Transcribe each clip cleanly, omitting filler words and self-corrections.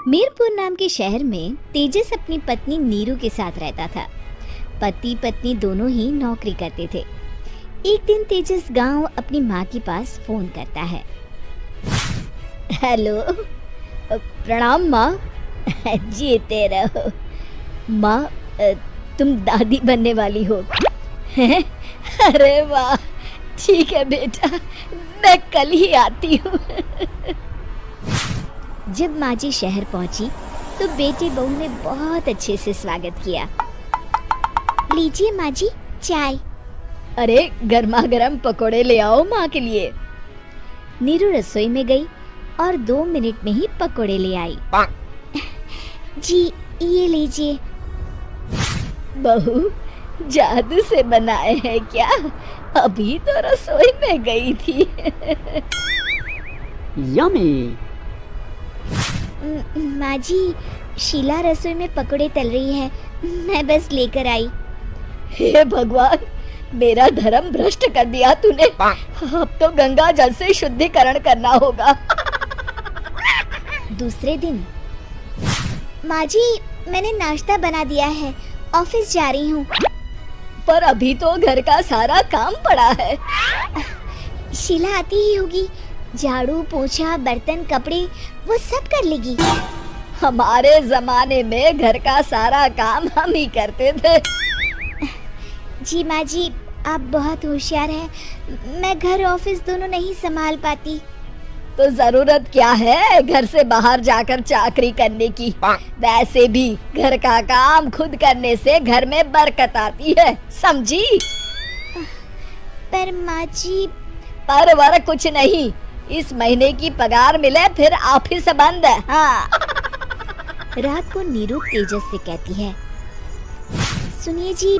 मीरपुर नाम के शहर में तेजस अपनी पत्नी नीरू के साथ रहता था। पति पत्नी दोनों ही नौकरी करते थे। एक दिन तेजस गांव अपनी माँ के पास फोन करता है। हेलो, प्रणाम माँ। जीते रहो माँ, तुम दादी बनने वाली हो। अरे वाह, ठीक है बेटा, मैं कल ही आती हूँ। जब माँ जी शहर पहुंची तो बेटे बहू ने बहुत अच्छे से स्वागत किया। लीजिए माँ जी, चाय। अरे गर्मा गर्म पकोड़े ले आओ माँ के लिए। नीरू रसोई में गई और 2 मिनट में ही पकोड़े ले आई। जी ये लीजिए। बहू जादू से बनाए हैं क्या? अभी तो रसोई में गई थी। यम्मी। माँ जी, शीला रसोई में पकोड़े तल रही है, मैं बस लेकर आई। हे भगवान, मेरा धर्म भ्रष्ट कर दिया तूने। अब तो गंगा जल से शुद्धिकरण करना होगा। दूसरे दिन, माँ जी मैंने नाश्ता बना दिया है, ऑफिस जा रही हूँ। पर अभी तो घर का सारा काम पड़ा है। शीला आती ही होगी, झाड़ू पोछा बर्तन कपड़े वो सब कर लेगी। हमारे जमाने में घर का सारा काम हम ही करते थे। जी माँ जी, आप बहुत होशियार हैं, मैं घर ऑफिस दोनों नहीं संभाल पाती। तो जरूरत क्या है घर से बाहर जाकर चाकरी करने की? वैसे भी घर का काम खुद करने से घर में बरकत आती है, समझी? पर माँ जी। पर वर कुछ नहीं, इस महीने की पगार मिले फिर ऑफिस बंद है। हाँ। रात को नीरू तेजस से कहती है, सुनिए जी,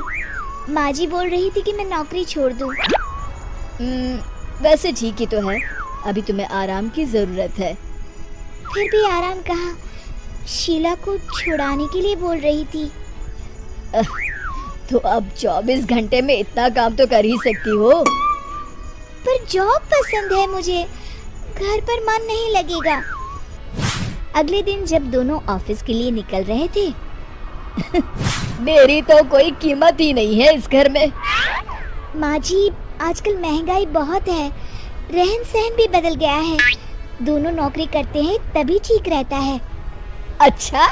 माँ जी बोल रही थी कि मैं नौकरी छोड़ दूं। वैसे ठीक ही तो है, अभी तुम्हें आराम की जरूरत है। फिर भी आराम कहाँ, शीला को छुड़ाने के लिए बोल रही थी। तो अब 24 घंटे में इतना काम तो कर ही सकती हो। पर जॉब पसंद है मुझे, घर पर मन नहीं लगेगा। अगले दिन जब दोनों ऑफिस के लिए निकल रहे थे, मेरी तो कोई कीमत ही नहीं है इस घर में। माँ जी, आजकल महंगाई बहुत है, रहन सहन भी बदल गया है, दोनों नौकरी करते हैं तभी ठीक रहता है। अच्छा,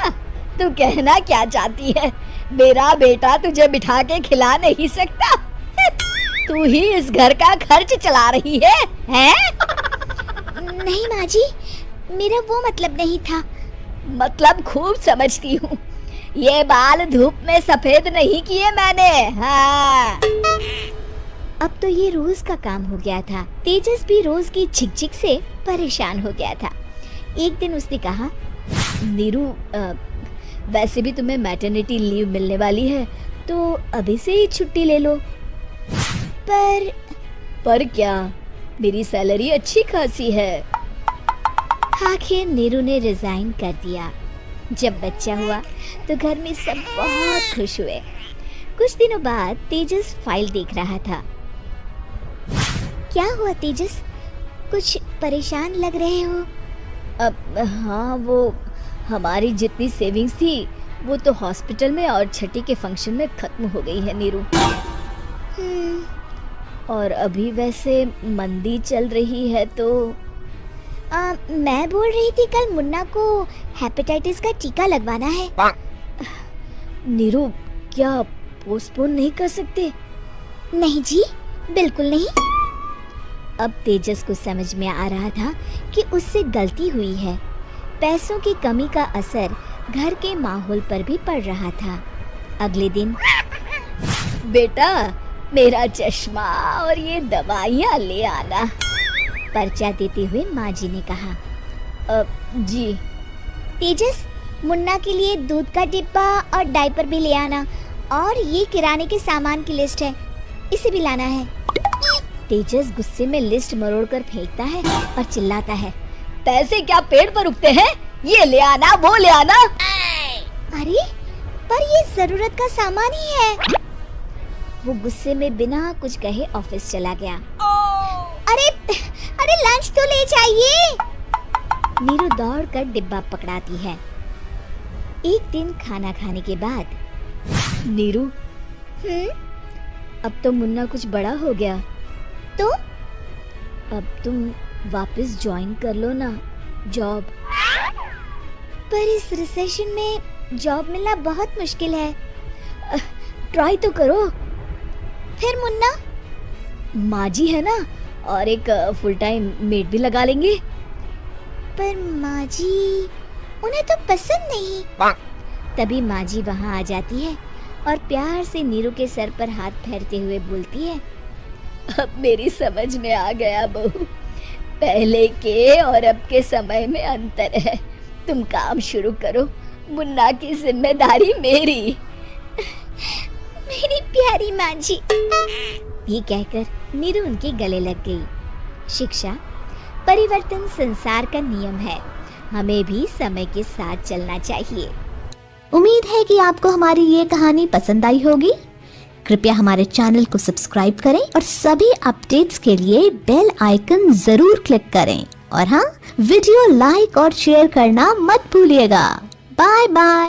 तू कहना क्या चाहती है? मेरा बेटा तुझे बिठा के खिला नहीं सकता? तू ही इस घर का खर्च चला रही है, हैं? नहीं माँ जी, मेरा वो मतलब नहीं था। मतलब खूब समझती हूँ, ये बाल धूप में सफेद नहीं किए मैंने। हाँ। अब तो ये रोज का काम हो गया था। तेजस भी रोज की झिकझिक से परेशान हो गया था। एक दिन उसने कहा, नीरू, वैसे भी तुम्हें मैटरनिटी लीव मिलने वाली है, तो अभी से ही छुट्टी ले लो। पर क्या, मेरी सैलरी अच्छी खासी है। आखिर नीरू ने रिजाइन कर दिया। जब बच्चा हुआ तो घर में सब बहुत खुश हुए। कुछ दिनों बाद तेजस फाइल देख रहा था। क्या हुआ तेजस, कुछ परेशान लग रहे हो? अब हाँ, वो हमारी जितनी सेविंग्स थी वो तो हॉस्पिटल में और छठी के फंक्शन में खत्म हो गई है नीरू। और अभी वैसे मंदी चल रही है तो मैं बोल रही थी कल मुन्ना को हेपेटाइटिस का टीका लगवाना है। नीरू, क्या पोस्टपोन नहीं कर सकते? नहीं जी, बिल्कुल नहीं। अब तेजस को समझ में आ रहा था कि उससे गलती हुई है। पैसों की कमी का असर घर के माहौल पर भी पड़ रहा था। अगले दिन, बेटा मेरा चश्मा और ये दवाइयाँ ले आना, पर्चा देते हुए माँ जी ने कहा। जी। तेजस, मुन्ना के लिए दूध का डिब्बा और डायपर भी ले आना, और ये किराने के सामान की लिस्ट है, इसे भी लाना है। तेजस गुस्से में लिस्ट मरोड़कर फेंकता है और चिल्लाता है, पैसे क्या पेड़ पर उगते हैं? ये ले आना, वो ले आना। अरे पर ये जरूरत का सामान ही है। वो गुस्से में बिना कुछ कहे ऑफिस चला गया। अरे लंच तो ले जाइए। नीरू दौड़कर डिब्बा पकड़ाती है। एक दिन खाना खाने के बाद, नीरू, अब तो मुन्ना कुछ बड़ा हो गया, तो अब तुम वापस ज्वाइन कर लो ना जॉब। पर इस रिसेशन में जॉब मिलना बहुत मुश्किल है, ट्राई तो करो। फिर मुन्ना, माँ जी है ना, और एक फुल टाइम मेड भी लगा लेंगे। पर माँ जी, उन्हें तो पसंद नहीं। तभी माँ जी वहाँ आ जाती है और प्यार से नीरू के सर पर हाथ फेरते हुए बोलती है, अब मेरी समझ में आ गया बहू, पहले के और अब के समय में अंतर है। तुम काम शुरू करो, मुन्ना की जिम्मेदारी मेरी। मेरी प्यारी माँ जी, ये कहकर नीरू उनके गले लग गई। शिक्षा, परिवर्तन संसार का नियम है, हमें भी समय के साथ चलना चाहिए। उम्मीद है कि आपको हमारी ये कहानी पसंद आई होगी। कृपया हमारे चैनल को सब्सक्राइब करें और सभी अपडेट्स के लिए बेल आइकन जरूर क्लिक करें। और हाँ, वीडियो लाइक और शेयर करना मत भूलिएगा। Bye bye.